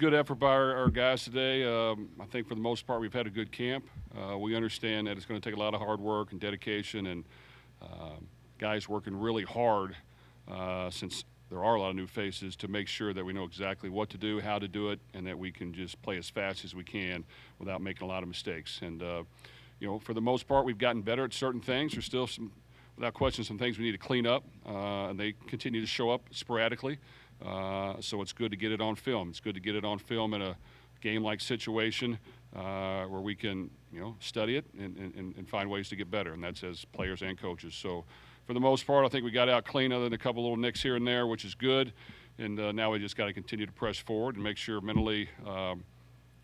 Good effort by our guys today. I think for the most part we've had a good camp. We understand that it's going to take a lot of hard work and dedication, and guys working really hard since there are a lot of new faces to make sure that we know exactly what to do, how to do it, and that we can just play as fast as we can without making a lot of mistakes. And for the most part, we've gotten better at certain things. There's still some, without question, some things we need to clean up, and they continue to show up sporadically. So it's good to get it on film. It's good to get it on film in a game-like situation where we can, study it and find ways to get better, and that's as players and coaches. So for the most part, I think we got out clean other than a couple little nicks here and there, which is good. And now we just got to continue to press forward and make sure mentally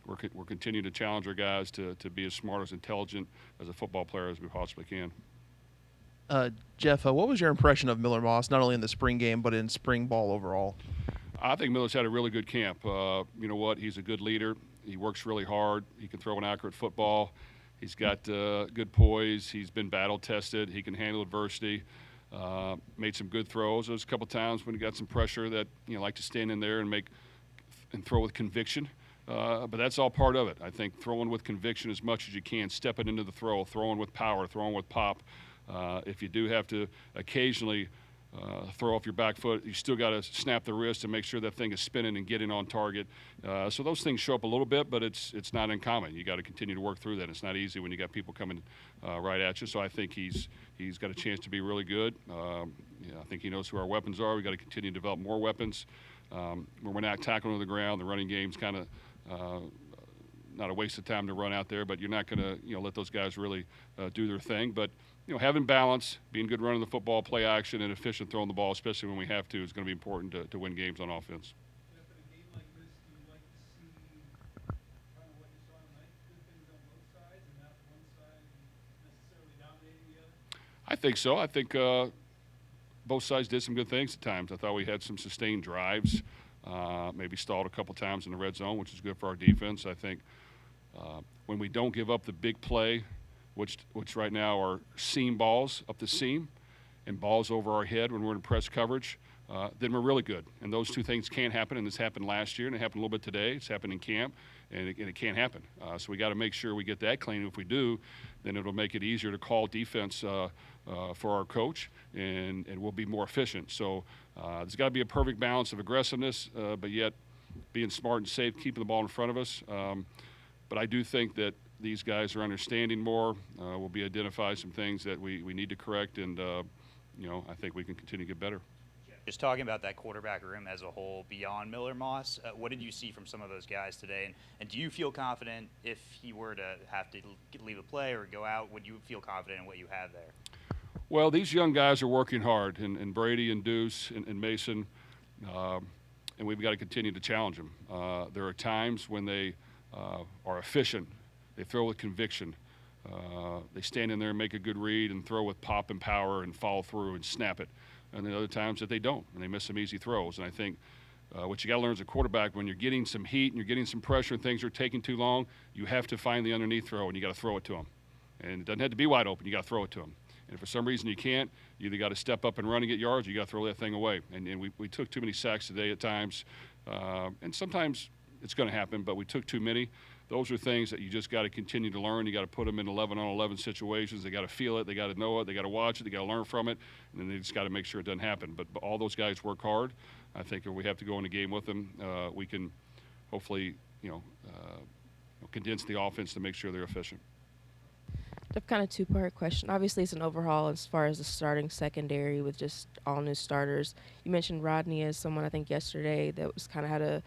we're continuing to challenge our guys to be as smart, as intelligent as a football player as we possibly can. Jeff, what was your impression of Miller Moss, not only in the spring game but in spring ball overall? I think Miller's had a really good camp. You know what? He's a good leader. He works really hard. He can throw an accurate football. He's got good poise. He's been battle tested. He can handle adversity. Made some good throws. There's a couple times when he got some pressure that like to stand in there and throw with conviction. But that's all part of it. I think throwing with conviction as much as you can, stepping into the throw, throwing with power, throwing with pop. If you do have to occasionally throw off your back foot, you still got to snap the wrist and make sure that thing is spinning and getting on target. So those things show up a little bit, but it's not uncommon. You got to continue to work through that. It's not easy when you got people coming right at you. So I think he's got a chance to be really good. I think he knows who our weapons are. We got to continue to develop more weapons. When we're not tackling to the ground, the running game's kind of not a waste of time to run out there, but you're not going to let those guys really do their thing. But having balance, being good running the football, play action, and efficient throwing the ball, especially when we have to, is going to be important to win games on offense. In a game like this, do you like to see kind of what you saw tonight, good things on both sides, and not one side necessarily dominating the other? I think so. I think both sides did some good things at times. I thought we had some sustained drives, maybe stalled a couple times in the red zone, which is good for our defense. I think when we don't give up the big play, which right now are seam balls up the seam and balls over our head when we're in press coverage, then we're really good. And those two things can't happen, and this happened last year, and it happened a little bit today. It's happened in camp, and it can't happen. So we got to make sure we get that clean. If we do, then it'll make it easier to call defense for our coach, and we'll be more efficient. So there's got to be a perfect balance of aggressiveness, but yet being smart and safe, keeping the ball in front of us. But I do think that these guys are understanding more. We'll be identifying some things that we need to correct, and I think we can continue to get better. Just talking about that quarterback room as a whole beyond Miller Moss, what did you see from some of those guys today? And do you feel confident if he were to have to leave a play or go out, would you feel confident in what you have there? Well, these young guys are working hard, and Brady and Deuce and Mason, and we've got to continue to challenge them. There are times when they are efficient. They throw with conviction. They stand in there and make a good read and throw with pop and power and follow through and snap it. And then other times that they don't, and they miss some easy throws. And I think what you got to learn as a quarterback, when you're getting some heat and you're getting some pressure and things are taking too long, you have to find the underneath throw, and you got to throw it to them. And it doesn't have to be wide open. You got to throw it to them. And if for some reason you can't, you either got to step up and run and get yards, or you got to throw that thing away. And we took too many sacks today at times, and sometimes it's going to happen, but we took too many. Those are things that you just got to continue to learn. You got to put them in 11-on-11 situations. They got to feel it. They got to know it. They got to watch it. They got to learn from it, and then they just got to make sure it doesn't happen. But all those guys work hard. I think if we have to go in a game with them, we can hopefully, condense the offense to make sure they're efficient. I've kind of two-part question. Obviously, it's an overhaul as far as the starting secondary with just all new starters. You mentioned Rodney as someone, I think, yesterday that was kind of had a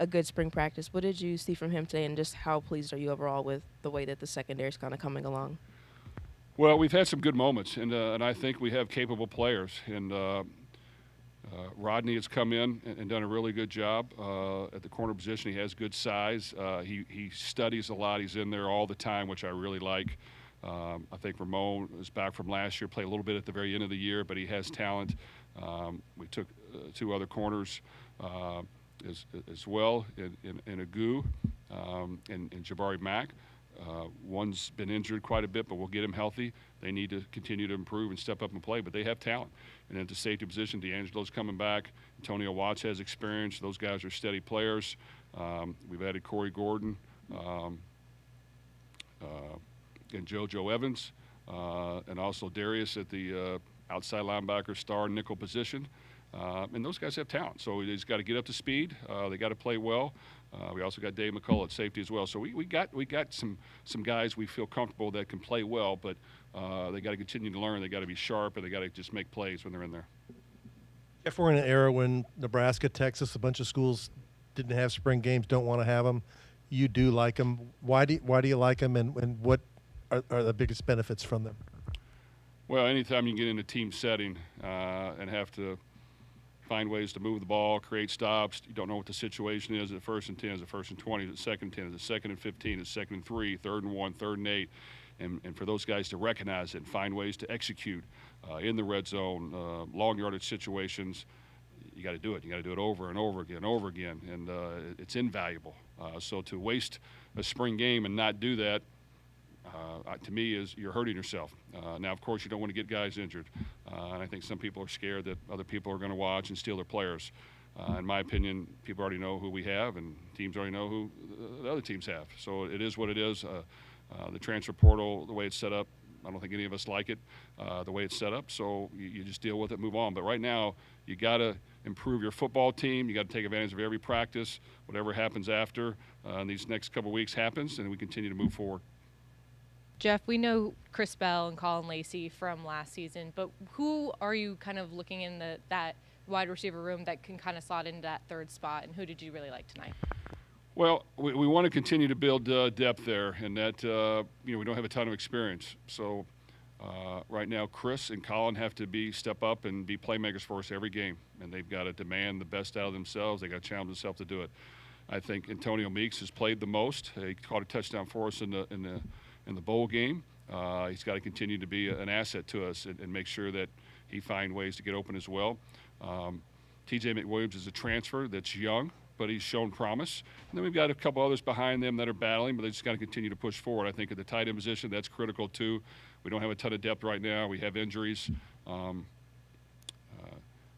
good spring practice. What did you see from him today, and just how pleased are you overall with the way that the secondary is kind of coming along? Well, we've had some good moments, and I think we have capable players. And Rodney has come in and done a really good job at the corner position. He has good size. He studies a lot. He's in there all the time, which I really like. I think Ramon is back from last year, played a little bit at the very end of the year, but he has talent. We took two other corners as well in Agu and Jabari Mack. One's been injured quite a bit, but we'll get him healthy. They need to continue to improve and step up and play, but they have talent. And at the safety position, D'Angelo's coming back. Antonio Watts has experience. Those guys are steady players. We've added Corey Gordon and JoJo Evans, and also Darius at the outside linebacker star nickel position. And those guys have talent, so they just got to get up to speed. They got to play well. We also got Dave McCullough at safety as well. So we got some guys we feel comfortable that can play well, but they got to continue to learn. They got to be sharp, and they got to just make plays when they're in there. If we're in an era when Nebraska, Texas, a bunch of schools didn't have spring games, don't want to have them, you do like them. Why do you like them, and what are the biggest benefits from them? Well, anytime you get in a team setting and have to find ways to move the ball, create stops, you don't know what the situation is. Is it 1st and 10? Is it 1st and 20? Is it 2nd and 10? Is it 2nd and 15? Is it 2nd and 3? 3rd and 1? 3rd and 8? And for those guys to recognize it and find ways to execute in the red zone, long yardage situations, you got to do it. You got to do it over and over again, and it's invaluable. So to waste a spring game and not do that, to me, is you're hurting yourself. Now, of course, you don't want to get guys injured, and I think some people are scared that other people are going to watch and steal their players. In my opinion, people already know who we have, and teams already know who the other teams have. So it is what it is. The transfer portal, the way it's set up, I don't think any of us like it, the way it's set up. So you just deal with it, move on. But right now, you got to improve your football team. You got to take advantage of every practice. Whatever happens after these next couple of weeks happens, and we continue to move forward. Jeff, we know Chris Bell and Colin Lacey from last season, but who are you kind of looking in that wide receiver room that can kind of slot into that third spot, and who did you really like tonight? Well, we want to continue to build depth there, and that we don't have a ton of experience. So right now, Chris and Colin have to step up and be playmakers for us every game, and they've got to demand the best out of themselves. They got to challenge themselves to do it. I think Antonio Meeks has played the most. He caught a touchdown for us in the bowl game. He's got to continue to be an asset to us and make sure that he finds ways to get open as well. TJ McWilliams is a transfer that's young, but he's shown promise. And then we've got a couple others behind them that are battling, but they just got to continue to push forward. I think at the tight end position, that's critical too. We don't have a ton of depth right now. We have injuries.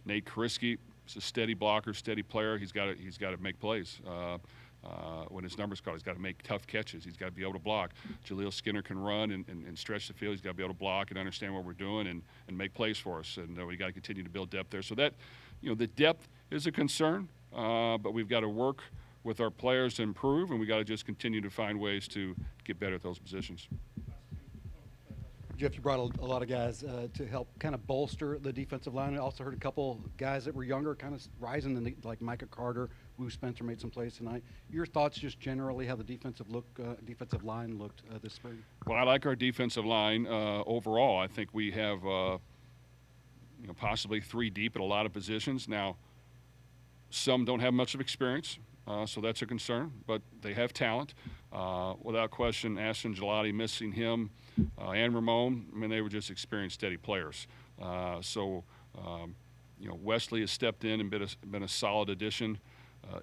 Nate Kariski is a steady blocker, steady player. He's got to make plays. When his number's called, he's got to make tough catches. He's got to be able to block. Jaleel Skinner can run and stretch the field. He's got to be able to block and understand what we're doing and make plays for us. And we got to continue to build depth there. So that, the depth is a concern, but we've got to work with our players to improve, and we got to just continue to find ways to get better at those positions. Jeff, you brought a lot of guys to help kind of bolster the defensive line. I also heard a couple guys that were younger kind of rising, like Micah Carter, Wu Spencer made some plays tonight. Your thoughts just generally how the defensive line looked this spring? Well, I like our defensive line overall. I think we have possibly 3 deep at a lot of positions. Now, some don't have much of experience, so that's a concern, but they have talent. Without question, Ashton Gelati, missing him, and Ramon, they were just experienced, steady players. Wesley has stepped in and been a solid addition.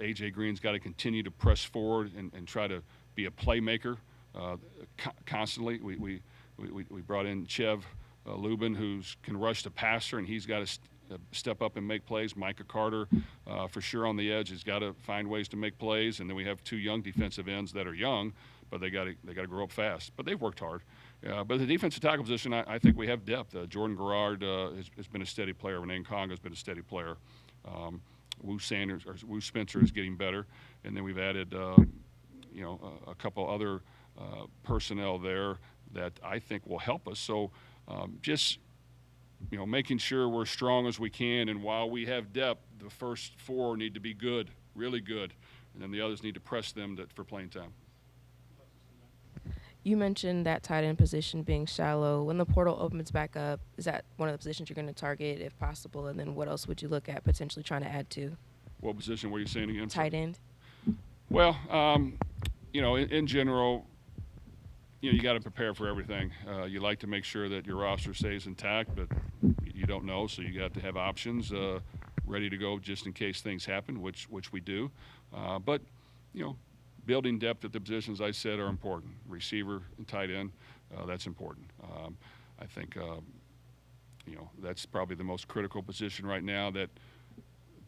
A.J. Green's got to continue to press forward and try to be a playmaker constantly. We brought in Chev Lubin, who can rush the passer, and he's got to step up and make plays. Micah Carter, for sure on the edge, has got to find ways to make plays. And then we have 2 young defensive ends that are young, but they got to grow up fast. But they've worked hard. But the defensive tackle position, I think we have depth. Jordan Garrard has been a steady player. Renee Conga has been a steady player. Wu Spencer is getting better, and then we've added a couple other personnel there that I think will help us. So just making sure we're strong as we can, and while we have depth, the first 4 need to be good, really good, and then the others need to press them for playing time. You mentioned that tight end position being shallow. When the portal opens back up, is that one of the positions you're going to target if possible? And then what else would you look at potentially trying to add to? What position were you saying again? Tight end. Well, in general, you got to prepare for everything. You like to make sure that your roster stays intact, but you don't know, so you got to have options ready to go just in case things happen, which we do. But building depth at the positions I said are important. Receiver and tight end, that's important. I think that's probably the most critical position right now. That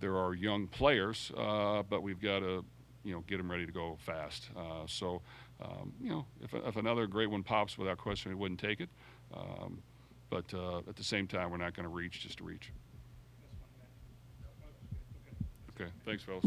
there are young players, but we've got to get them ready to go fast. If another great one pops, without question, we wouldn't take it. But at the same time, we're not going to reach just to reach. Okay, thanks, fellas.